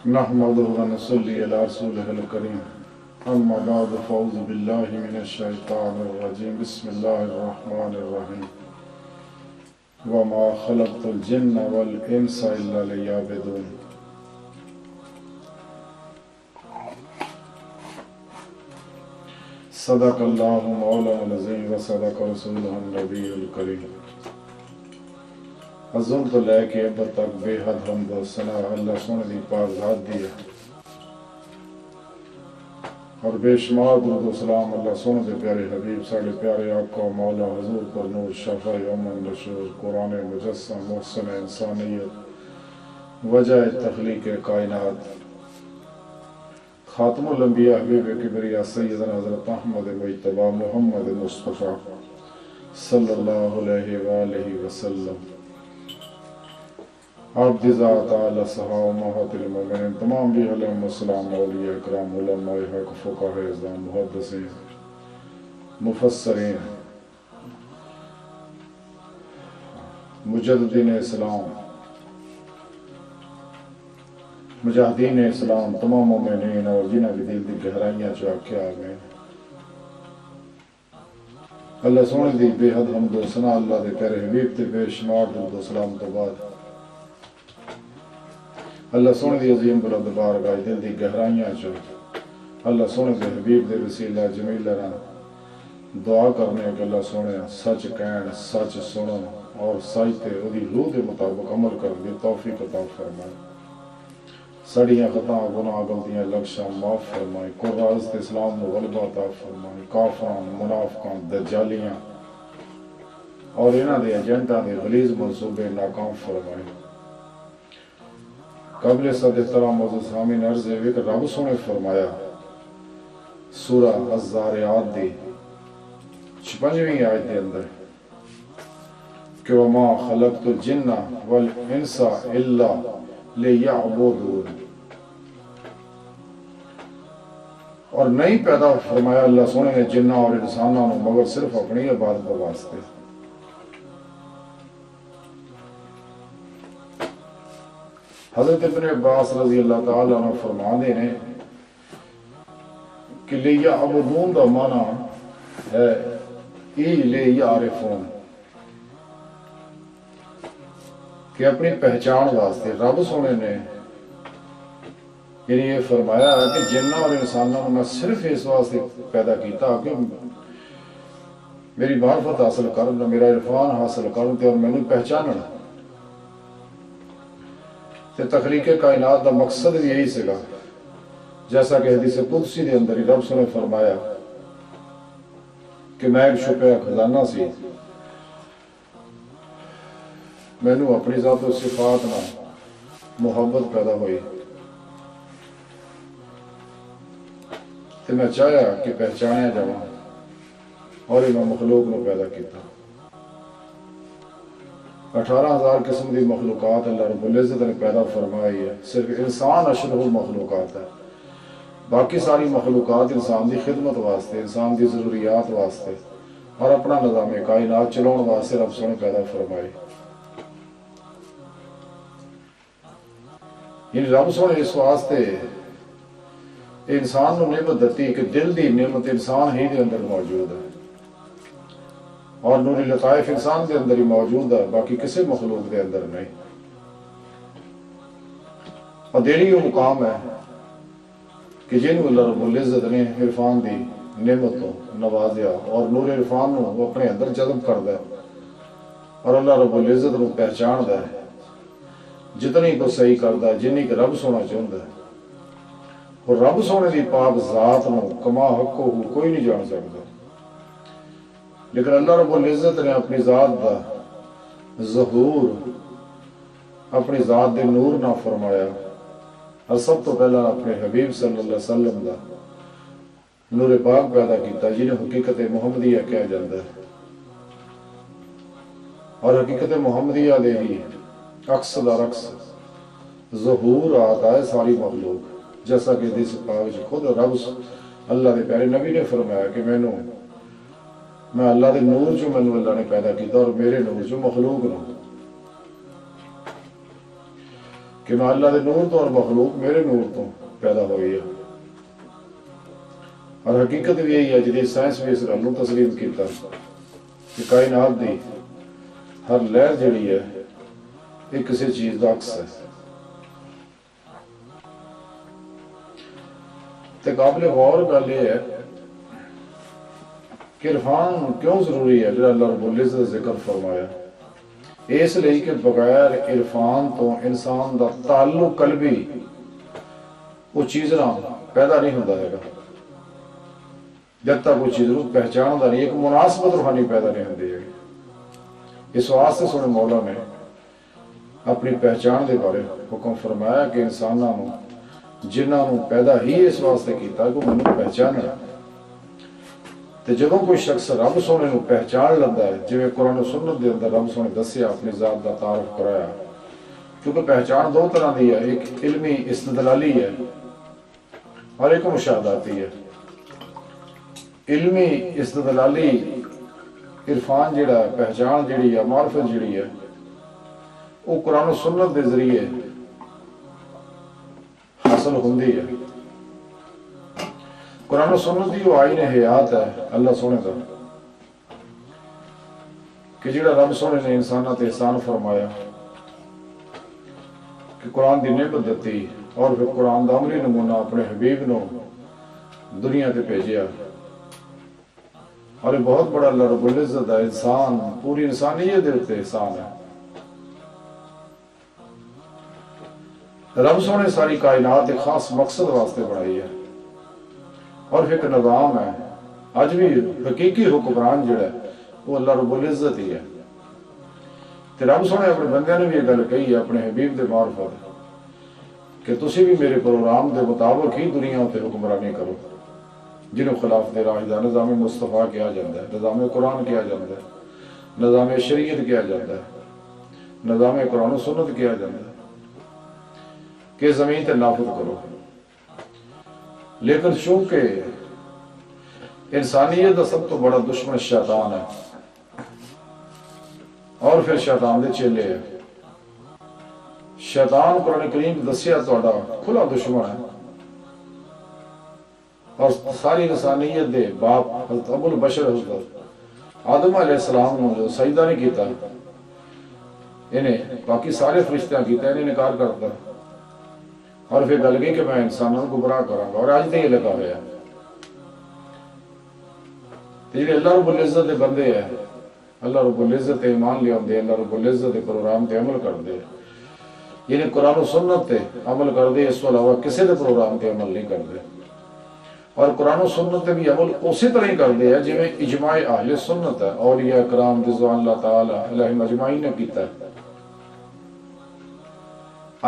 نحمده ونصلي على رسوله الكريم اما بعد فاعوذ بالله من الشيطان الرجيم بسم الله الرحمن الرحيم وما خلقت الجن والانس الا ليعبدون صدق الله مولانا العظيم وصدق رسوله النبي الكريم ازل تو لے کے اب تک بے حد حمد و ثنا اللہ سونے دی پاک ذات دی ہے اور بے شمار درود و سلام اللہ سونے دے پیارے حبیب ساڑھے پیارے آقا مولا حضور پر نور شفاء امن رشور قرآن مجسم محسن انسانیت وجہ تخلیق کائنات خاتم الانبیاء حبیب کبریا سیدنا حضرت احمد مجتبی محمد مصطفیٰ صلی اللہ علیہ وآلہ وسلم عبد ذات اعلی صحابہ امہات المومنین تمام بھی علیہم السلام اولیاء اکرام علماء حق فقہاء اعظام محدثین مفسرین مجددین اسلام مجاہدین اسلام تمام مومنین اور جنہاں بھی دل دی گہرائیاں چاکے آگئے اللہ سونے دی بے حد حمد و ثنا اللہ دے پیارے حبیب تے بے شمار درود و سلام تو بعد اللہ سونے دی عظیم بلند بارگاہ دل دی گہرائیاں چو اللہ سونے دے حبیب دے وسیلہ جمیل لران دعا کرنے کہ اللہ سونے سچ کہن سچ سنن اور سچ تے او دی روح دے مطابق عمل کر دی توفیق عطا فرمائے سڑیاں خطاں گناہ غلطیاں لغزشاں معاف فرمائے قرآن تے اسلام نو غلبہ عطا فرمائے کافران منافقان دجالیاں اور انہاں دے ایجنٹاں دے غلیظ منصوبے ناکام فرمائے قبل صد احترام معزز حامین عرض ہے کہ رب سونے فرمایا سورہ الزاریات دی 56ویں آیت دے اندر کہ وما خلقت الجن والانس الا لیعبدون اور نہیں پیدا فرمایا اللہ سونے نے جنہ اور انسانوں مگر صرف اپنی عبادت واسطے حضرت ابن عباس رضی اللہ تعالیٰ عنہ فرمانے نے کہ لیعبدون دا معنی ہے لیعرفون کہ اپنی پہچان واسطے رب سونے نے یعنی یہ فرمایا ہے کہ جنہ اور انسانوں میں صرف اس واسطے پیدا کیتا کہ میری معرفت حاصل کرنا میرا عرفان حاصل کرنا اور میں نے پہچاننا تے تخلیق کائنات دا مقصد بھی یہی سگا جیسا کہ حدیث قدسی دے اندر رب نے فرمایا کہ میں ایک چھپیا خزانہ سی میں نے اپنی ذات و صفات نہ محبت پیدا ہوئی تے میں چاہیا کہ پہچانیا جاواں اور میں مخلوق نے پیدا کیتا 18,000 قسم دی مخلوقات اللہ رب العزت نے پیدا فرمائی ہے صرف انسان اشرف المخلوقات ہے باقی ساری مخلوقات انسان دی خدمت واسطے انسان دی ضروریات واسطے اور اپنا نظام کائنات چلاؤن واسطے رب سونے پیدا فرمائی یعنی رب سونے اس واسطے انسان نو نعمت دیتی کہ دل دی نعمت انسان ہی دے اندر موجود ہے اور نور لطائف انسان دے اندر ہی موجود ہے باقی کسی مخلوق دے اندر نہیں اور دلی یہ مقام ہے کہ جنہوں اللہ رب العزت نے عرفان دی نعمت کو نوازیا اور نور عرفان نو وہ اپنے اندر جذب کر دے اور اللہ رب العزت نو پہچان دے جتنی کو صحیح کر دے جنہی کہ رب سونا چاہتا ہے اور رب سونے دی پاک ذات نو کما حق کو کوئی نہیں جان سکتا لیکن اللہ رب العزت نے اپنی ذات دا ظہور اپنی ذات دے نور نہ فرمایا اور سب تو پہلا اپنے حبیب صلی اللہ علیہ وسلم دا نور پاک پیدا کیتا جنہیں حقیقت محمدیہ کہا جاتا ہے اور حقیقت محمدیہ دے ہی عکس دا رقص ظہور آتا ہے ساری مخلوق جیسا کہ حدیث پاک خود رب اللہ دے پیارے نبی نے فرمایا کہ میں اللہ دے نور جو میں اللہ نے پیدا کیتا اور میرے نور جو مخلوق نو کہ کہ میں اللہ دے نور تو اور مخلوق میرے نور تو پیدا ہوئی ہے. اور حقیقت بھی یہی ہے جی سائنس بھی اس گل تسلیم کیتا کہ کائنات دی ہر لہر جڑی ہے یہ کسی چیز کا عکس ہے. تے قابل غور گل یہ ہے کہ عرفان کیوں ضروری ہے جو اللہ رب العزت نے ذکر فرمایا. اس لیے کہ بغیر عرفان تو انسان دا تعلق قلبی وہ چیز نہ پیدا نہیں ہوتا ہے گا. جب تک وہ چیز روح پہچانتا نہیں ایک مناسبت روحانی پیدا نہیں ہوتی ہے. اس واسطے سونے مولا نے اپنی پہچان کے بارے حکم فرمایا کہ انسانوں جنہوں پیدا ہی اس واسطے کیتا کہ وہ مجھے پہچانا. تو جب کوئی شخص رب سونے کو پہچان لینا ہے جی قرآن و سنت دے اندر رب سونے دسیا اپنی ذات کا تعارف کرایا. کیونکہ پہچان دو طرح کی ہے ایک علمی استدلالی ہے اور ایک مشاہداتی ہے. علمی استدلالی عرفان جڑا ہے پہچان جڑی ہے معرفت جڑی ہے وہ قرآن و سنت کے ذریعے حاصل ہوندی ہے. قرآن و سنت کی وہ آئین حیات ہے اللہ سونے کا کہ جڑا رب سونے نے انسانوں تے احسان فرمایا کہ قرآن دی نعمت دیتی اور پھر قرآن دا عملی نمونہ اپنے حبیب نو دنیا تے بھیجیا. اور یہ بہت بڑا اللہ رب العزت ہے انسان پوری انسانیت دے تے احسان ہے. رب سونے ساری کائنات ایک خاص مقصد واسطے بنائی ہے اور پھر ایک نظام ہے. اج بھی حقیقی حکمران جڑا ہے وہ اللہ رب العزت ہی ہے. تے رب سونے اپنے بندے نے بھی یہ گل کہی ہے اپنے حبیب دے معرفت کہ تسی بھی میرے پروگرام دے مطابق ہی دنیا تے حکمرانی کرو جنہوں خلاف دے راہ دا نظام مصطفیٰ کیا جاتا ہے نظام قرآن کیا جاتا ہے نظام شریعت کیا جاتا ہے نظام قرآن و سنت کیا جاتا ہے کہ زمین تے نافذ کرو. لیکن چونکہ انسانیت کا سب تو بڑا دشمن شیطان ہے اور پھر شیطان دے چیلے ہے. شیطان قرآن کریم دسیا تہاڈا کھلا دشمن ہے اور ساری انسانیت دے باپ حضرت ابو البشر حضرت آدم علیہ السلام نے جو سجدہ نہیں کیتا انہیں باقی سارے فرشتیاں کیتا انہیں انکار کرتا اور پھر گل گئی کہ میں انسانوں کو گمراہ کراں گا اور آج تک یہ لگا ہوا ہے. جی اللہ رب العزت دے بندے ہیں اللہ رب العزت ایمان لے آتے اللہ رب العزت پروگرام تے عمل کرتے یعنی قرآن و سنت تے عمل کرتے اس کو علاوہ کسی دے پروگرام تے عمل نہیں کرتے. اور قرآن و سنت تے بھی عمل اسی طرح ہی کرتے ہیں جی اجماع اہل سنت ہے اولیاء کرام رضوان اللہ تعالی علیہم اجمعین نے کیتا ہے.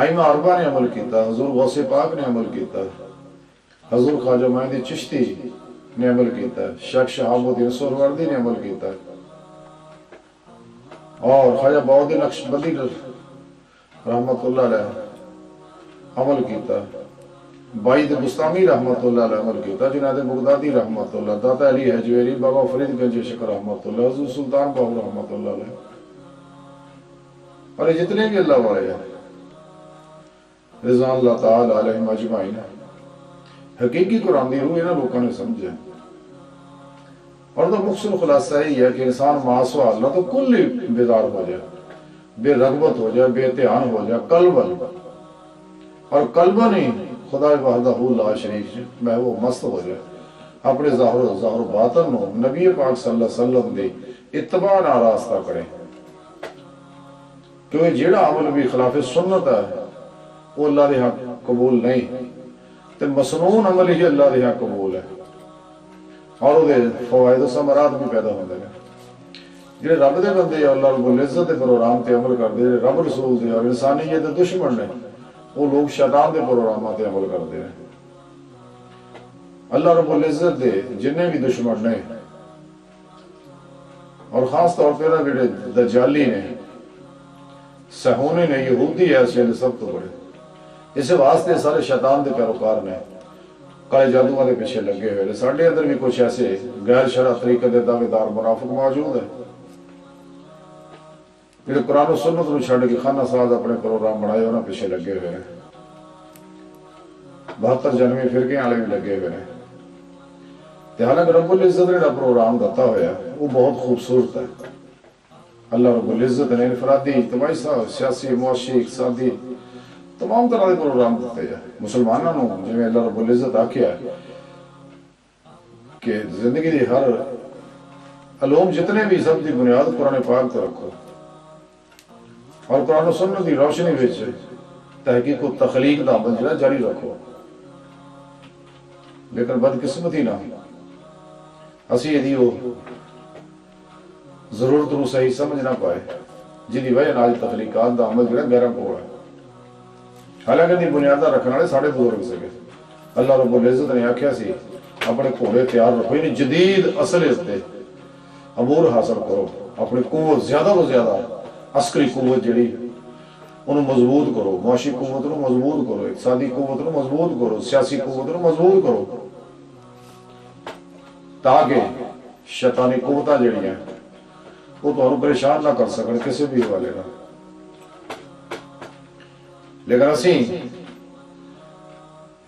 ائمہ اربعہ نے عمل کیتا حضور غوث پاک نے عمل کیتا حضور خواجہ معین چشتی نے عمل کیتا ہے شیخ شہاب الدین سہروردی نے عمل کیتا ہے اور خواجہ بہاؤالدین نقشبندی رحمت اللہ علیہ عمل کیتا ہے. بائید بستامی رحمت اللہ علیہ عمل کیتا جناد بغدادی رحمت اللہ داتا علی حجویری بابا فرید گنج شکر رحمت اللہ حضور سلطان باہو رحمت اللہ علیہ اور جتنے بھی اللہ والے ہیں رضوان اللہ تعالی علیہم اجمعین حقیقی قرآن دی روح انہاں لوگوں نے سمجھے. اور تو مختصر خلاصہ ہی ہے کہ انسان معاصوہ اللہ تو کل ہی بیدار ہو جائے بے رغبت ہو جائے بے اتحان ہو جائے قلباً اور قلباً ہی خدا وحدہ لا شریک میں وہ مست ہو جائے اپنے ظاہر و باطن نو نبی پاک صلی اللہ علیہ وسلم دے اتباع نہ راستہ کرے. کیونکہ جیڑا عمل بھی خلاف سنت ہے وہ اللہ دے ہاں قبول نہیں تے مسنون عمل ہی اللہ دے ہاں قبول ہے اور وہ فوائد و ثمرات بھی پیدا ہوندے ہیں. جڑے رب دے بندے اللہ رب العزت دے پروگرام تے عمل کردے رب رسول دے اور انسانیت دے دشمن نے وہ لوگ شیطان دے پروگرامات تے عمل کردے ہیں. اللہ رب العزت دے جننے بھی دشمن نے اور خاص طور پہ جڑے دجالی نے سہونے نے یہودی ایسے سب تو بڑے اس واسطے سارے شیطان دے پیروکار نے کالے جادو والے پیچھے لگے ہوئے. ساڈے اندر بھی کچھ ایسے غیر شرع طریقے دے دعویدار منافق موجود ہے ਜਿਹੜੇ ਕੁਰਾਨ ਸੁਨਨਤ ਨੂੰ ਛੱਡ ਕੇ ਖਾਨਾ ਸਾਜ਼ ਆਪਣੇ ਪ੍ਰੋਗਰਾਮ ਬਣਾਏ ਉਹਨਾਂ ਪਿੱਛੇ ਲੱਗੇ ਹੋਏ ਨੇ। 72 ਜਨਮੇ ਫਿਰਕੇ ਵਾਲੇ ਵੀ ਲੱਗੇ ਹੋਏ ਨੇ। ਤੇ ਹਾਲਾਂਕਿ ਰੱਬੁਲ ਇੱਜ਼ਤ ਨੇ ਜਿਹੜਾ ਪ੍ਰੋਗਰਾਮ ਦਿੱਤਾ ਹੋਇਆ ਉਹ ਬਹੁਤ ਖੂਬਸੂਰਤ ਹੈ। اللہ رب العزت نے انفرادی اجتماعی سیاسی معاشی اقتصادی تمام طرح کے پروگرام دیتے ہیں مسلمانوں جی اللہ رب العزت آخیا کہ زندگی دی ہر علوم جتنے بھی سب دی بنیاد قرآن پاک تو رکھو اور قرآن و سنت دی روشنی وچ تحقیق و تخلیق دا عمل جڑا جاری رکھو۔ لیکن بدقسمتی نہ اسی یہ ضرورت نو صحیح سمجھ نہ پائے جی دی وجہ نال تخلیقات دا عمل جڑا گہرا پوا ہے۔ حالانکہ دی بنیاداں رکھن والے ساڈے بزرگ سکے۔ اللہ رب العزت نے آکھیا سی اپنے گھوڑے تیار رکھو، یعنی جدید اصل تے عبور حاصل کرو، اپنی قوت زیادہ تو زیادہ عسکری قوت جڑی انہوں مضبوط کرو، معاشی قوت نو مضبوط کرو، اقتصادی قوت نو مضبوط کرو، سیاسی قوت نو مضبوط کرو تاکہ شیطانی قوتاں جڑیاں وہ تو پریشان نہ کر سکن کسی بھی حوالے نہ۔ لیکن اسی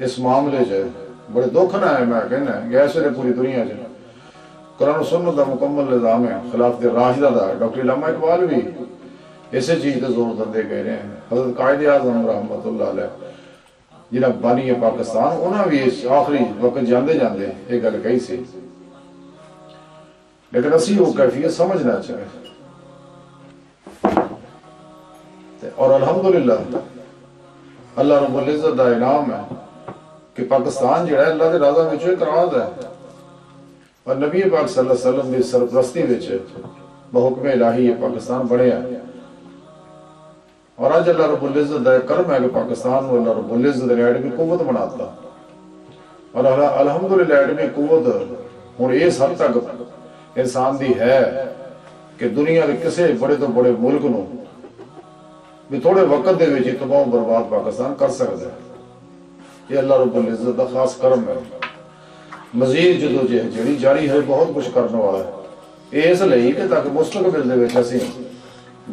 اس معاملے سے بڑے دکھ نہ ہے، میں کہنا ہے کہ ایسے پوری دنیا سے قرآن و سنت کا مکمل نظام ہے خلافت راشدہ دا۔ ڈاکٹر علامہ اقبال بھی اسی چیز پہ زور دے گئے ہیں۔ حضرت قائد اعظم رحمۃ اللہ علیہ جنہاں بانی پاکستان انہاں بھی اس آخری وقت جاندے جاندے یہ گل کہی سی، لیکن اسی وہ کیفیت سمجھنا چاہے۔ اور الحمدللہ اللہ رب العزت دا انعام ہے کہ پاکستان جڑا ہے اللہ دے راضا وچوں ایک راز ہے اور نبی پاک صلی اللہ علیہ وسلم دی سرپرستی وچ بحکم الہی یہ پاکستان بنیا ہے۔ اور آج اللہ رب العزت دا کرم ہے کہ پاکستان کو اللہ رب العزت نے ایٹمی قوت بناتا اور الحمدللہ ایٹمی قوت ہن اس حد تک انسان دی ہے کہ دنیا کے کسی بڑے تو بڑے ملک نو بھی تھوڑے وقت دے وچ تباہ و برباد پاکستان کر سکتا ہے۔ یہ اللہ رب العزت کا خاص کرم ہے۔ مزید جدوجہد جڑی جاری ہے بہت کچھ کرنے والا ہے اس لیے کہ تاکہ مستقبل دے وچ اسی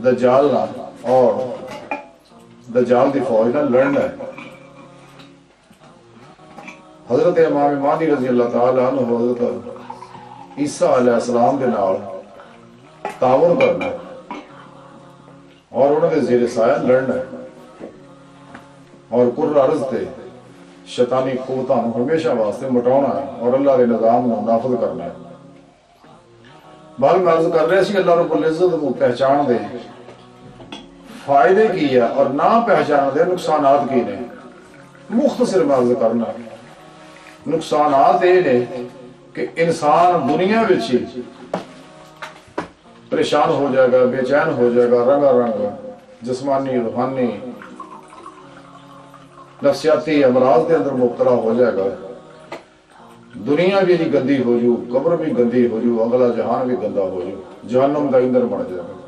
دجال نہ اور دجال دی فوج نہ لڑنا ہے۔ حضرت امام مہدی رضی اللہ تعالی عنہ حضرت عیسیٰ علیہ السلام کے نال تعاون کرنا ہے اور انہوں نے زیر سایہ لڑنا ہے اور کل عرض تے شیطانی قوتاں ہمیشہ واسطے مٹاؤنا ہے اور اللہ کے نظام کو نافذ کرنا ہے۔ بال میں عرض کر رہے سی اللہ رب العزت کو پہچان دے فائدے کی ہے اور نہ پہچان دے نقصانات کی نے مختصر میں عرض کرنا ہے۔ نقصانات یہ نے کہ انسان دنیا وچ ہی پریشان ہو جائے گا، بے چین ہو جائے گا، رنگا رنگ جسمانی روحانی نفسیاتی امراض کے اندر مبتلا ہو جائے گا۔ دنیا بھی گندی ہو جو، قبر بھی گندی ہو جو، اگلا جہان بھی گندا ہو جو، جہنم کا ایندھن بن جائے گا۔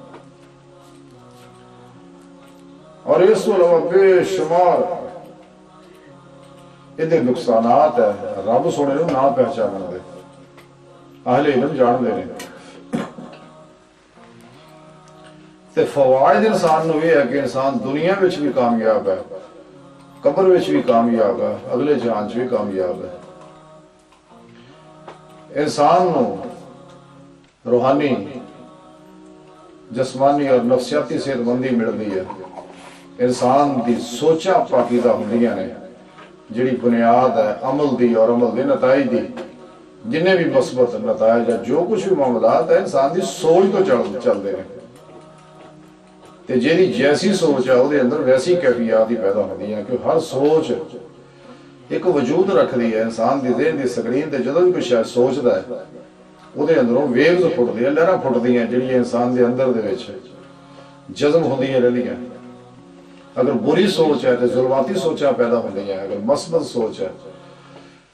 اور اس کو علاوہ بے شمار یہ نقصانات ہے رب سونے نو نہ پہچان دے اہل علم جان دے رہے۔ تے فوائد انسان نو یہ ہے کہ انسان دنیا وچ بھی کامیاب ہے، قبر وچ بھی کامیاب ہے، اگلے جہان وچ بھی کامیاب ہے۔ انسان نو روحانی جسمانی اور نفسیاتی صحت مندی ملتی ہے۔ انسان دی سوچاں پاکیزہ ہوندیاں نے جڑی بنیاد ہے عمل دی اور عمل دے نتائج دی، جنہیں بھی مثبت نتائج ہے جو کچھ بھی معاملات ہے انسان دی سوچ تو چل دے ہیں تے جیدی جیسی سوچ ہے وہ دے اندر ویسی کیفیات ہی پیدا ہوتی ہیں کہ ہر سوچ ایک وجود رکھ دی ہے۔ انسان دی ذہن دی سکرین تے جدوں بھی کوئی شاید سوچدا ہے وہ دے اندروں ویوز پھٹدی ہیں، لہراں پھٹدی ہیں جڑی انسان دے اندر دے وچ جذب ہوندیاں رہندیاں۔ اگر بری سوچ ہے تو ظلماتی سوچاں پیدا ہوندی ہیں، اگر مثبت سوچ ہے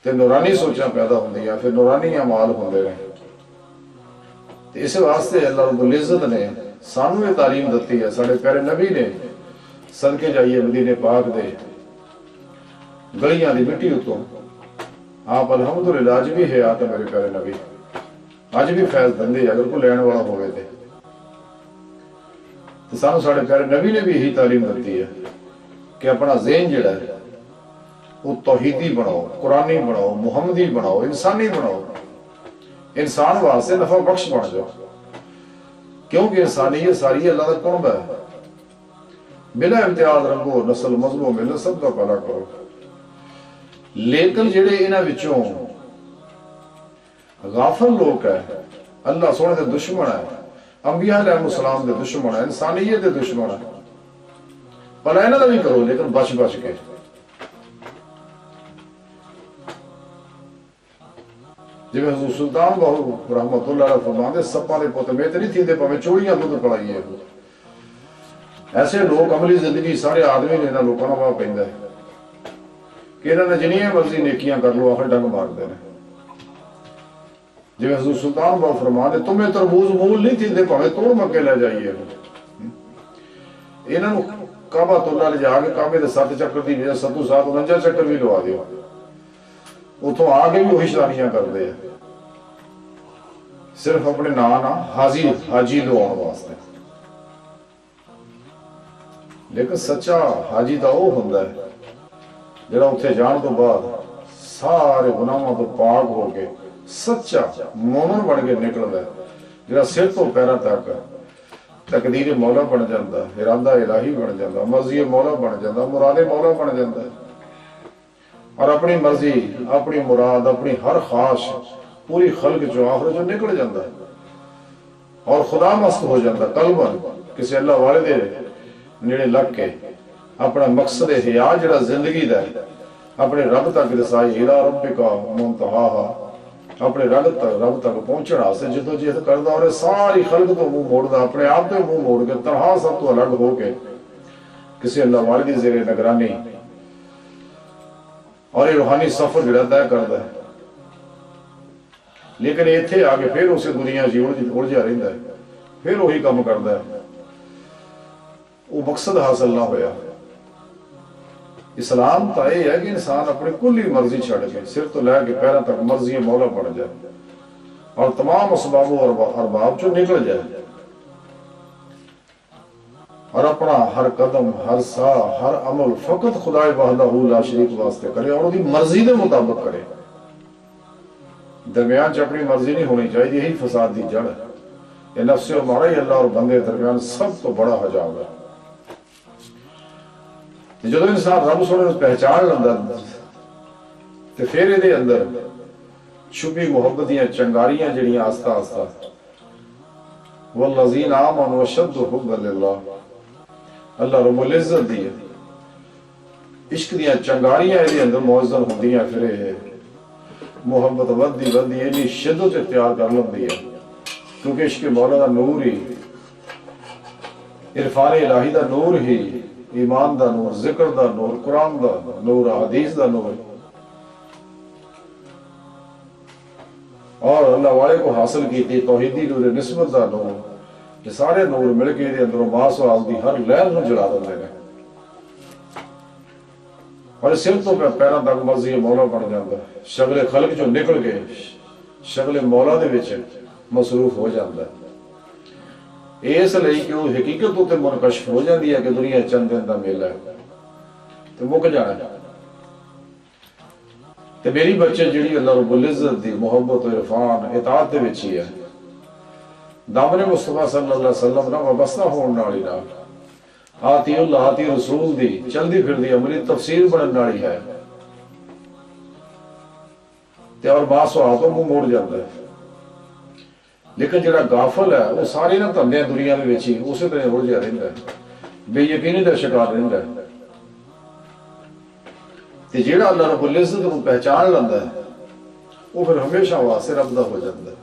تو نورانی سوچاں پیدا ہوندی ہیں، پھر نورانی اعمال ہوندے رہے۔ اس واسطے اللہ رب العزت نے سانو یہ تعلیم دیتی ہے، ساڑھے پیارے نبی نے صدقے جائیے مدینے پاک دے گلیاں دی مٹی اتوں آپ الحمدللہ اج بھی ہے آتے میرے پیارے نبی اج بھی فیض دندے اگر کوئی لین والا ہوئے تھے سانو ساڑے پیارے نبی نے بھی یہی تعلیم دیتی ہے کہ اپنا ذہن جڑا ہے وہ توحیدی بناؤ، قرآنی بناؤ، محمدی بناؤ، انسانی بناؤ، انسان واسطے نفع بخش بن جاؤ، کیونکہ انسانیت ساری اللہ کا قرب ہے۔ بلا امتیاز رنگو، نسل، مذہب و ملت سب کا بھلا کرو۔ لیکن جڑے انہاں وچوں غافل لوگ ہے، اللہ سونے دے دشمن ہے، انبیاء علیہ السلام دے دشمن ہے، انسانیت دے دشمن ہے، بھلا انہاں دا بھی کرو لیکن بچ بچ کے۔ جی حضور سلطان بہو رحمت اللہ علیہ فرماندے سپاں دے پوتے میں تے نہیں تھیندے پاویں چوڑیاں دودھ پڑائیے۔ ایسے لوگ عملی زندگی سارے آدمی نے انہاں لوکاں نال پیندا ہے کہ انہاں نے جنیاں مرضی نیکیاں کر لو آخر ڈنگ مار دے نے۔ جی حضور سلطان بہو فرماندے تمہیں تربوز مول نہیں تھیندے پاویں توڑ مکے لے جائیے۔ انہاں نو کعبہ اللہ لے جا کے کعبے دے 7 چکر دی بجائے 749 چکر بھی لوا دیو، اتوں آگے بھی وہی شرانیاں کرتے ہیں، صرف اپنے نام حاجی لواؤ واسطے۔ لیکن سچا حاجی تو وہ ہوندا ہے جڑا اتنے جان تو بعد سارے گناہاں تو پاک ہو کے سچا مومن بن کے نکلدا ہے، جڑا سر تو پیروں تک تقدیر مولا بن جاتا، ارادہ الہی بن جاتا، مرضی مولا بن جاتا، مراد مولا بن جاتا ہے، اور اپنی مرضی، اپنی مراد، اپنی ہر خواہش پوری خلق جو آخر جو نکل جاتا ہے اور خدا مست ہو جاتا قلباً کسی اللہ والے دے نیڑے لگ کے اپنا مقصد حیات جڑا زندگی دا ہے اپنے رب تک رسائی، الی ربک منتہاہا، اپنے رب تک پہنچنا سے جدو جہد کردا اور ساری خلق تو منہ موڑدا، اپنے آپ تو منہ موڑ کے تنہا سب تو الگ ہو کے کسی اللہ والے دی زیر نگرانی اور یہ روحانی سفر جڑا طے کردا ہے۔ لیکن ایتھے آگے پھر اسے دنیا جی الجھا رہندا ہے، پھر وہی کام کردا ہے، وہ مقصد حاصل نہ ہویا۔ اسلام تو یہ ہے کہ انسان اپنی کلی مرضی چھڑ کے سر تو لے کے پیروں تک مرضی مولا بن جائے اور تمام اسباب و ارباب جو نکل جائے اور اپنا ہر قدم، ہر سا، ہر عمل فقط خدا وحدہ لا شریک واسطے کرے اور اس کی مرضی کے مطابق کرے۔ درمیان اپنی مرضی نہیں ہونی چاہیے، یہی فساد کی جڑ ہے۔ یہ نفس امارہ ہی اللہ اور بندے درمیان سب تو بڑا حجاب ہے۔ جدو انسان رب سونے کو پہچان لینا تو پھر یہ اندر چھپی محبت دیاں چنگاریاں جڑیاں آستہ آستہ والذین آمنوا اشد حبا للہ، اللہ رب العزت دی عشق دیاں چنگاریاں یہ اندر موزن ہوندیاں، پھر یہ محبت ودی انی شدت اختیار کر لیندی ہے، کیونکہ عشق مولا دا نور ہی، عرفان الہی دا نور ہی، ایمان دا نور، ذکر دا نور، قرآن دا نور، حدیث دا نور، اور اللہ والے کو حاصل کی توحیدی نور نسبت دا نور، یہ سارے نور مل کے اندروں ماس و آل دی ہر لہر نو جلا دے ہیں اور سر تو پیروں تک مرضی مولا بن جاتا ہے، شغل خلق جو نکل کے شغل مولا دے وچ مصروف ہو جاتا ہے۔ اس لئی کہ وہ حقیقت تے منکشف ہو جاتی ہے کہ دنیا چند دن دا میلہ ہے تو مک جانا ہے۔ تو میری بچے جڑی اللہ رب العزت دی محبت و عرفان اطاعت دے وچ ہی ہے، دامن مصطفیٰ صلی اللہ علیہ وسلم نہ وابستہ ہون والی نہ آتی اللہ آتی رسول دی چلدی پھر دی عملی تفسیر بنن والی ہے تے اور باسو تو منہ موڑ جاتا ہے۔ لیکن جڑا غافل ہے وہ سارے نہ دھندے دنیا میں وچ ہی اسی طرح الجھا رہندا ہے، بے یقینی دا شکار رہندا ہے۔ تے جڑا اللہ رب العزت کو پہچان لیندا ہے وہ پھر ہمیشہ واسطے رب دا ہو جاتا ہے۔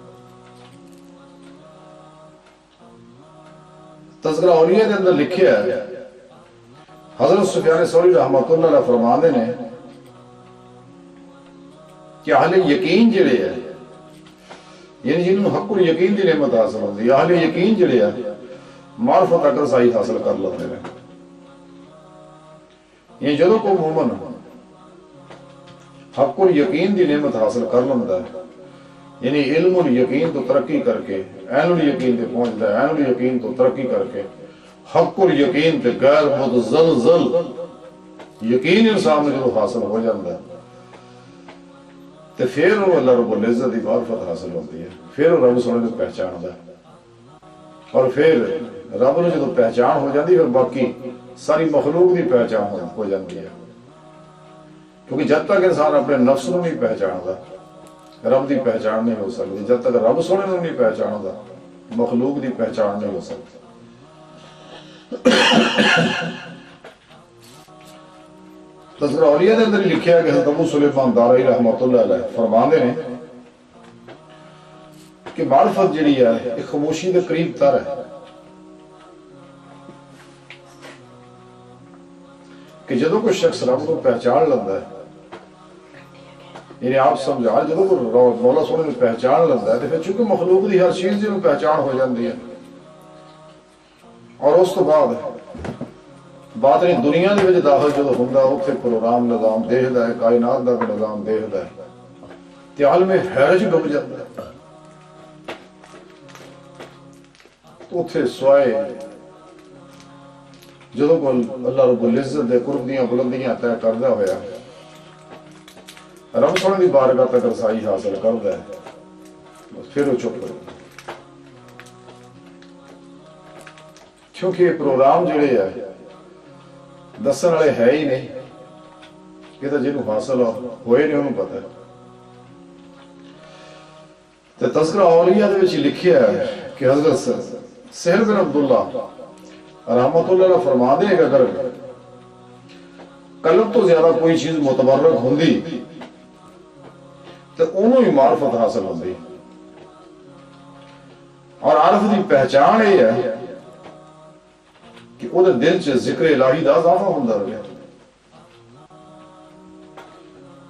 تذکرہ اولیاء کے اندر لکھیا ہے، حضرت سفیان ثوری رحمۃ اللہ علیہ فرماندے نے کہ اہل یقین جڑے ہیں، یعنی جنہوں حق و یقین دی نعمت حاصل ہوتی ہے، اہل یقین جڑے ہیں معرفت اکر سائی حاصل کر لیتے ہیں۔ یعنی جدو کو مومن حق و یقین دی نعمت حاصل کر لیتا ہے، یعنی علم الیقین تو ترقی کر کے عین الیقین تے پہنچتا ہے، عین الیقین تو ترقی کر کے حق اور یقین تے غیر متزلزل یقین انسان میں جو حاصل ہو جاتا ہے تو پھر وہ اللہ رب العزت کی معرفت حاصل ہوتی ہے، پھر وہ رب سونے کو پہچانتا ہے، اور پھر رب نے جب پہچان ہو جاتی ہے پھر باقی ساری مخلوق کی پہچان ہو جاتی ہے، کیونکہ جب تک انسان اپنے نفس کو نہیں پہچانتا رب کی پہچان نہیں ہو سکتی، جب تک رب سونے کو نہیں پہچانتا مخلوق کی پہچان نہیں ہو سکتی۔ تذکرہ اولیاء دے اندر لکھیا کہ حضرت ابو سلیمان دارئی رحمۃ اللہ علیہ فرماندے نے کہ معرفت جڑی ہے ایک خاموشی دے قریب تر ہے، کہ جدوں کوئی شخص رب کو پہچان لینا ہے، یعنی آپ سمجھا جدوں کوئی مولا سونے کو پہچان لینا ہے تو پھر چونکہ مخلوق دی ہر چیز جنوں پہچان ہو جاتی ہے، اور اس تو بعد باطنی دنیا دے وچ داخل جدوں ہوندا اوتھے پروگرام نظام دیکھدا ہے، کائنات دا نظام دیکھدا ہے تے عالم حیرت ڈوب جاتا ہے، اوتھے سوائے جدوں کو اللہ رب العزت دے قرب دیاں بلندیاں طے کردا ہویا رب سونے دی بارگاہ تک رسائی حاصل کردا ہے، پھر وہ چپ کر کیونکہ پروگرام جڑے ہے دسن والے ہے ہی نہیں، یہ تو جنہوں حاصل ہوئے نہیں انہوں پتہ ہے۔ تو تذکرہ اولیاء دے وچ لکھیا ہے کہ حضرت سہل بن عبداللہ رحمۃ اللہ علیہ فرما دے کہ اگر قلب تو زیادہ کوئی چیز متبرک ہوندی تو انہوں ہی معرفت حاصل ہوندی، اور عارف دی پہچان یہ ہے کہ وہ دل چ ذکر الہی دا اضافہ ہوندا رہے،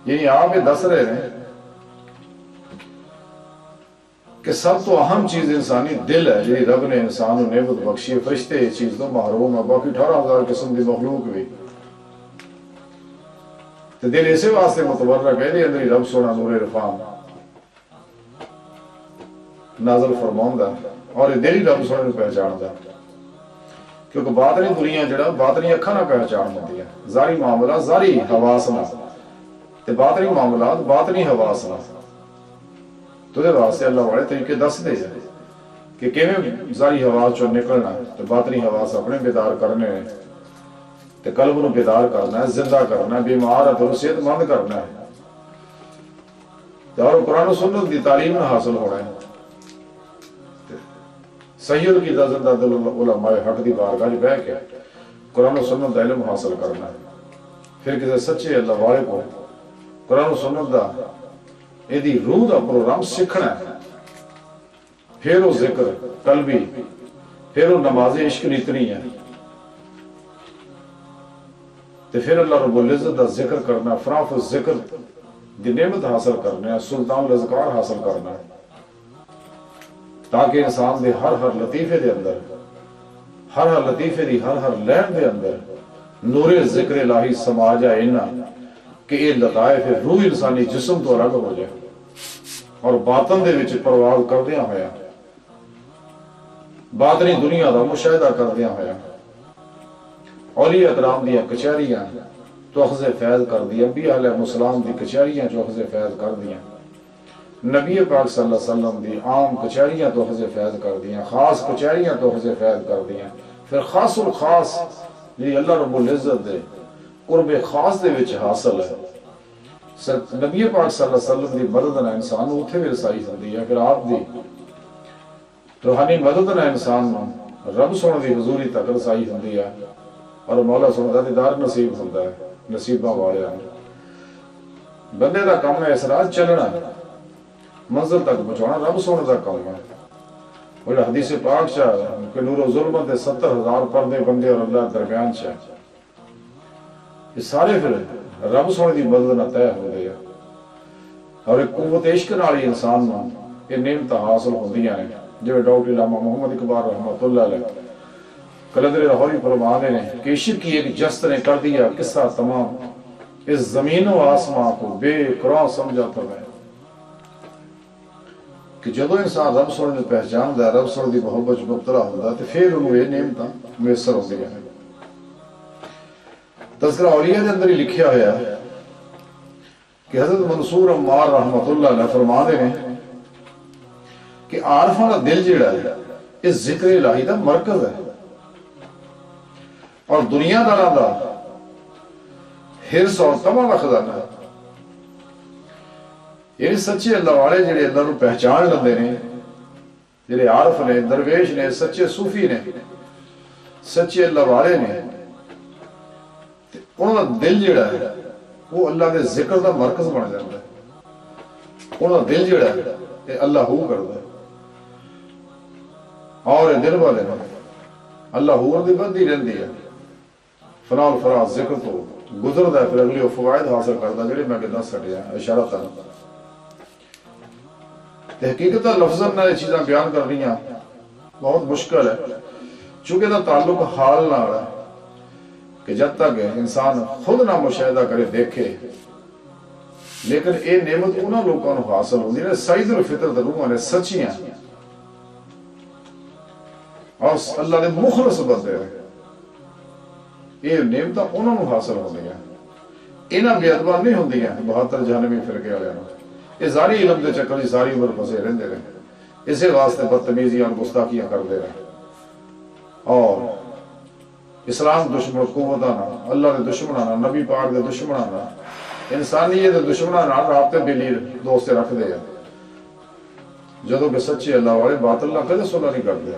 یعنی آپ یہ دس رہے ہیں کہ سب تو اہم چیز انسانی دل ہے جی رب نے انسان کو نعمت بخشی ہے، فرشتے اس چیز تو محروم ہے، باقی 18,000 قسم کی مخلوق بھی تو دل اسی واسطے متبرک ہے، اندر ہی رب سونا نور عرفان نازل فرماؤندا اور یہ دل ہی رب سونے کو پہچاندا، کیونکہ باطنی دنیا جڑا باطنی اکھاں نہ پہچان ہوندی ہے، ظاہری معاملات ظاہری حواس نال تے باطنی معاملات باطنی حواس نال، تو دے واسطے اللہ والے طریقے دس دے جائے کہ کیویں ظاہری حواس چوں نکلنا تے باطنی حواس اپنے بیدار کرنے تے قلب نو بیدار کرنا ہے، زندہ کرنا ہے، بیمار ہے تو صحت مند کرنا ہے، اور قرآن و سنت دی تعلیم نہ حاصل ہونا ہے، سید کی زندہ دل علماء حق دی بارگاہ بیٹھ کے قرآن و سنت دا علم حاصل کرنا ہے، پھر کسی سچے اللہ والے کو قرآن و سنت دا یہ روح دا پروگرام سیکھنا ہے، پھر وہ ذکر قلبی، پھر وہ نماز عشق نیتنی ہے، تو پھر اللہ رب العزت دا ذکر کرنا، فراف ذکر دی نعمت حاصل کرنا ہے، سلطان الاذکار حاصل کرنا ہے، تاکہ انسان دے ہر لطیفے دے اندر ہر لطیفے دی ہر لہر دے اندر نور ذکر الہی سما جائے نا کہ یہ لطائف روح انسانی جسم تو الگ ہو جائے اور باطن دے وچ پرواز کردیاں ہویا باطنی دنیا دا مشاہدہ کردیاں ہویا اولیاء اکرام دیاں کچہریاں تو اخذ فیض کر دی، انبیاء علیہ السلام دی کچہریاں جو اخذ فیض کر دیاں، نبی پاک صلی اللہ علیہ وسلم دی عام کچہریاں تو اخذ فیض کر دیاں، خاص کچہریاں تو اخذ فیض کر دیاں، پھر خاص الخاص جی اللہ رب العزت دے قرب خاص دے وچ حاصل ہے، نبی پاک صلی اللہ علیہ وسلم دی مدد نہ انسان اتھے بھی رسائی ہوندی ہے، پھر آپ دی روحانی مدد نہ انسان رب سونے دی حضوری تک رسائی ہوندی ہے، اور مولا سونے دا دیدار نصیب ہوتا ہے، نصیباں والے بندے دا کام ہے اس راہ چلنا، منزل تک پہنچانا رب سونے دا کام ہے، اور حدیث پاک چاہ کہ نور و ظلمت 70,000 پردے بندے اور اللہ درمیان چاہ، یہ سارے پھر رب سونے دی مدد نہ طے ہو گئے، اور ایک قوت عشق نالی انسان نہ یہ نعمت حاصل ہوندیاں ہیں، جو ڈاکٹر علامہ محمد اقبال رحمۃ اللہ علیہ قلندر لاہوری فرمانے نے کہ عشق کی ایک جست نے کر دیا قصہ تمام، اس زمین و آسمان کو بے قرآن سمجھا تھا میں، کہ جدو انسان رب سونے پہچانتا ہے، رب سونے کی محبت مبتلا ہوتا تو پھر انہوں یہ نعمت میسر ہوتی ہیں۔ تذکرہ اولیاء کے اندر ہی لکھیا ہوا ہے کہ حضرت منصور عمار رحمت اللہ علیہ فرماتے ہیں کہ عارفاں دا دل جڑا ہے اس ذکر الہی دا مرکز ہے، اور دنیا داراں دا حرص اور طمع دا خزانہ ہے۔ یعنی سچے اللہ والے جڑے اللہ نو پہچان لیندے نے، جڑے عارف نے، درویش نے، سچے صوفی نے، سچے اللہ والے نے، انہاں دا دل جڑا ہے وہ اللہ دے ذکر دا مرکز بن جاتا ہے۔ انہاں دا دل جڑا ہے یہ اللہ ہو کردا ہے، اور دل والے نے اللہ ہور دی بدی رہندی ہے، فنا الفراز ذکر تو گزردا ہے، پھر اگلی وہ فوائد حاصل کردا جڑے میں کہ دس سٹیا اشارہ تن حقیقت لفظاً نہ یہ چیزاں بیان کر رہی ہیں بہت مشکل ہے، چونکہ دا تعلق حال نال ہے کہ جب تک انسان خود نہ مشاہدہ کرے دیکھے، لیکن اے نعمت انہاں لوگوں کو حاصل ہوندی ہے سعید الفطرت روحاں نے سچیاں اور اللہ دے مخلص بندے یہ نعمتاں انہاں کو حاصل ہوندیاں، انہاں بے ادباں نہیں ہوندیاں 72 جہنمی فرقے والے نوں۔ یہ ساری علم دے چکر دی ساری عمر پھسے رہندے رہے، اسی واسطے بدتمیزیاں اور گستاخیاں کرتے رہے، اور اسلام دشمن قوتاں اللہ دے دشمناں نبی پاک دے دشمناں انسانیت دے دشمناں رابطے بلی دوستے رکھتے ہیں، جدوں کہ سچے اللہ والے باطل نہ کدے صلح نہیں کرتے،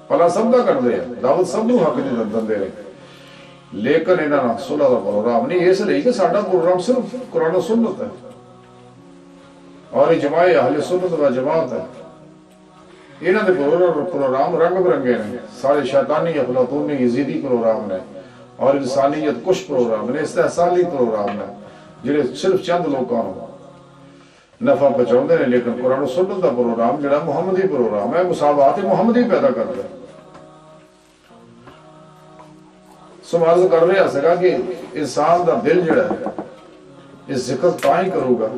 پلا سب دا کرتے ہیں، دعوت سب نوں حق نہیں دندے رہے، لیکن انہاں صلح دا پروگرام نہیں، اس لیے کہ ساڈا پروگرام صرف قرآن و سنت ہے اور اجماع اہل سنت و جماعت ہے۔ انہاں دے پروگرام رنگ برنگے نے، سارے شیطانی افلاطونی یزیدی پروگرام نے، اور انسانیت کش پروگرام نے، استحصالی پروگرام نے، جڑے صرف چند لوگوں کو نفع پہنچاؤندے نے، لیکن قرآن و سنت دا پروگرام جڑا محمدی پروگرام ہے، مساوات محمدی پیدا کرتا ہے۔ سو عرض کر رہا سکا کہ انسان دا دل جڑا ہے اس ذکر تائیں کرو گا،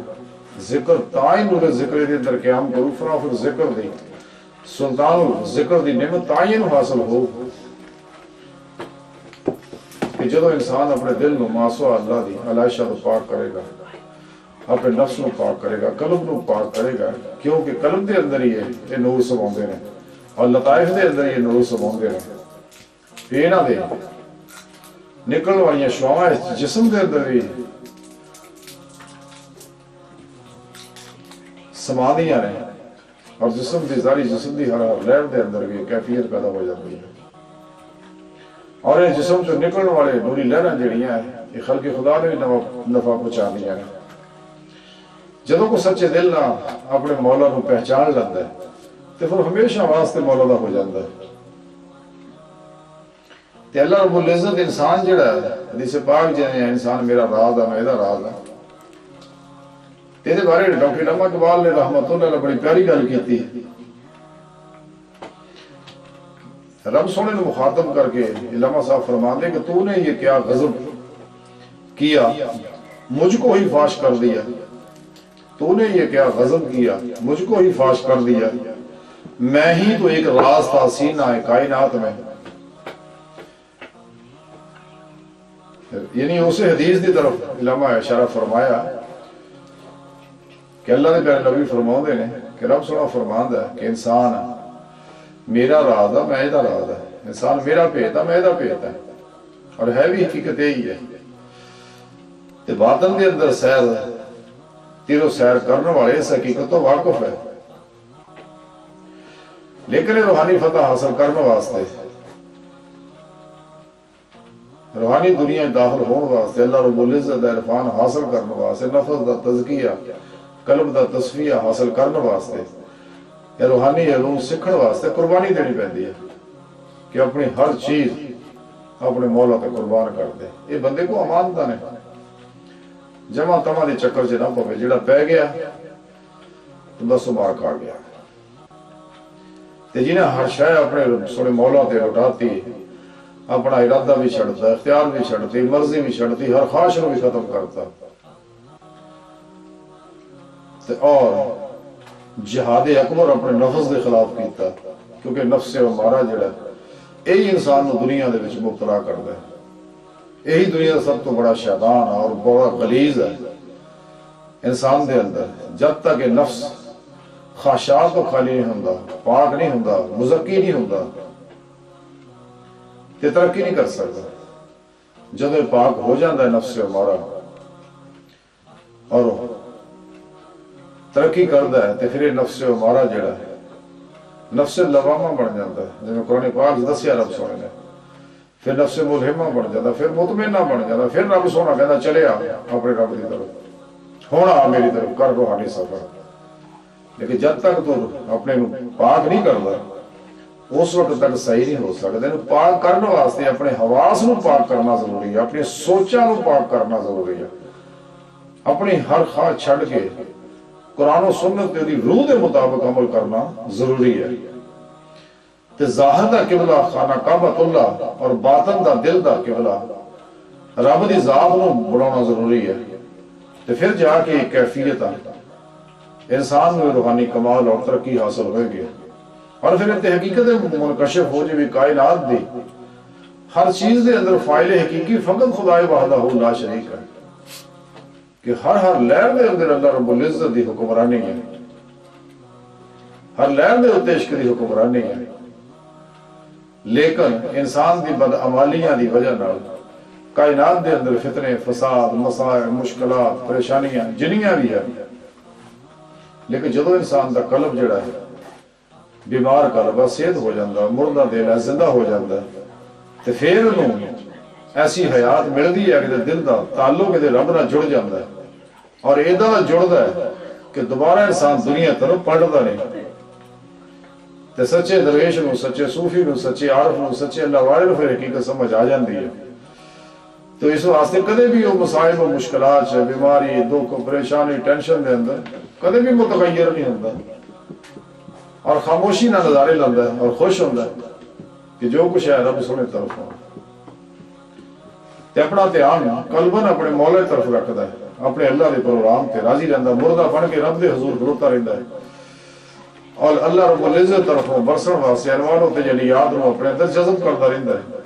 ذکر تائیں نور ذکر دے اندر قیام کرو، پھر ذکر دی سلطان ذکر دی نعمت تائیں حاصل ہو کہ جدو انسان اپنے دل نو ماسوا اللہ دی علائشہ تو پاک کرے گا، اپنے نفس نو پاک کرے گا، قلب نو پاک کرے گا، کیونکہ قلب دے اندر ہی یہ نور سماؤندے ہیں اور لطائف دے اندر یہ نور سماؤندے ہیں، یہ نہ دے نکل والیاں شعاواں جسم دے اندر بھی سمادیاں نے، اور جسم دی ساری جسم دی ہر لہر دے اندر بھی کیفیت پیدا ہو جاتی ہے، اور یہ جسم جو نکلنے والے نوری لہراں جڑیاں ہیں یہ خلق خدا نے بھی نفع پہنچا دیا ہے۔ جدوں کو سچے دل نہ اپنے مولا کو پہچان لیتا ہے تو پھر ہمیشہ واسطے مولا دا ہو جاتا ہے۔ تے اللہ رب العزت انسان جڑا ہے حدیث پاک جائے انسان میرا راز ہے، میرا راز ہے، تیرے بارے ڈاکٹر علامہ اقبال نے رحمت اللہ علیہ بڑی پیاری گل کی تھی، رب سونے نے مخاطب کر کے علامہ صاحب فرماتے کہ تو نے یہ کیا غضب کیا مجھ کو ہی فاش کر دیا، تو نے یہ کیا غضب کیا مجھ کو ہی فاش کر دیا، میں ہی تو ایک راز تھا سینہ کائنات میں۔ یعنی اسے حدیث دی طرف علامہ اشارہ فرمایا کہ اللہ نے پیارے نبی فرماؤں نے کہ رب سونا فرماندا ہے کہ انسان میرا راز ہے، میں دا راز ہے، انسان میرا پیت ہے، میں دا پیت ہے، اور ہے بھی حقیقت یہی ہے۔ تے باطن دے اندر سیر تیرو سیر کرنے والے اس حقیقت تو واقف ہے، لیکن روحانی فتح حاصل کرنے واسطے، روحانی دنیا داخل ہونے واسطے، اللہ رب العزت دا عرفان حاصل کرنے واسطے، نفس دا تزکیہ، قلب دا تصفیہ حاصل کرنے واسطے، یا روحانی علوم سکھن واسطے قربانی دینی پہندی ہے کہ اپنی ہر چیز اپنے مولا تے قربان کر دے۔ یہ بندے کو امانتاں نے، جمع تمہ دے چکر چ نہ پوے، جڑا پہ گیا تو بس مار کھا گیا۔ تے جنہیں ہر شے اپنے سونے مولا تے لٹاتی، اپنا ارادہ بھی چھڑتا، اختیار بھی چھڑتی، مرضی بھی چھڑتی، ہر خواہش کو بھی ختم کرتا، اور جہاد اکبر اپنے نفس کے خلاف کیتا، کیونکہ نفس امارہ جڑا یہی انسان کو دنیا دے وچ مبتلا کرتا ہے، یہی دنیا کا سب تو بڑا شیطان اور بڑا غلیظ ہے انسان دے اندر۔ جب تک یہ نفس خواہشات تو خالی نہیں ہوتا، پاک نہیں ہوتا، مزکی نہیں ہوتا، تے ترقی نہیں کر سکتا۔ جب یہ پاک ہو جاتا ہے نفس امارہ اور ترقی کرتا ہے تو پھر یہ نفس امارہ جڑا ہے نفس لوامہ بن جاتا ہے، جب قرآن پاک دسیا رب سونے نے، پھر نفس ملہمہ بن جاتا، پھر مطمئنہ بن جاتا، پھر رب سونا کہتا چلے آ اپنے رب کی طرف، ہونا آ میری طرف کر روحانی سفر۔ لیکن جب تک تو اپنے پاک نہیں کرتا اس وقت تک صحیح نہیں ہو سکتا۔ پاک کرنے واسطے اپنے حواس نو پاک کرنا ضروری ہے، اپنی سوچاں نو پاک کرنا ضروری ہے، اپنی ہر خواہش چھڑ کے قرآن و سنت دی روح دے مطابق عمل کرنا ضروری ہے۔ تے ظاہر دا قبلہ خانہ کعبۃ اللہ اور باطن دا دل دا قبلہ رب دی ذات نو بنانا ضروری ہے، تے پھر جا کے ایک کیفیت انسان میں روحانی کمال اور ترقی حاصل ہوئے گی، اور پھر انتے حقیقت منکشف ہو جائے بھی کائنات دی ہر چیز دے اندر فائل حقیقی فقط خدا وحدہ لا شریک ہے، کہ ہر لہر دے اندر اللہ رب العزت دی حکمرانی ہے، ہر لہر دے اتنے عشق دی حکمرانی ہے، لیکن انسان دی بدعمالیاں دی وجہ نال کائنات دے اندر فتنے، فساد، مسائل، مشکلات، پریشانیاں جنیاں بھی ہیں، لیکن جدو انسان دا قلب جڑا ہے بیمار قلب ہے، صحت ہو جاندہ، مردہ دل ہے، زندہ ہو جاندہ، تو پھر انہوں ایسی حیات ملدی ہے کہ دل دا تعلق کے رب نہ جڑ جاندہ ہے، اور ایدہ جڑتا ہے کہ دوبارہ انسان دنیا طرف پڑھتا نہیں، تے سچے درویش نو، سچے صوفی نو، سچے عارف نو، سچے اللہ والے نو پھر حقیقت سمجھ آ جاندی ہے۔ تو اس واسطے کدے بھی وہ مصائب و مشکلات، بیماری، دکھ، پریشانی، ٹینشن دے اندر کدے بھی متغیر نہیں ہوتا، اور خاموشی نہ نظارے لگتا ہے اور خوش ہوتا ہے کہ جو کچھ ہے رب سونے طرف ہو، تے اپنا دھیان قلباً اپنے مولا طرف رکھتا ہے، اپنے اللہ دے پروگرام تے راضی رہندا، مردہ بن کے رب دے حضور کھلوتا رہندا ہے، اور اللہ رب العزت طرفوں برسن واسطے انوار و تجلیات نو اپنے اندر جذب کرتا رہندا ہے۔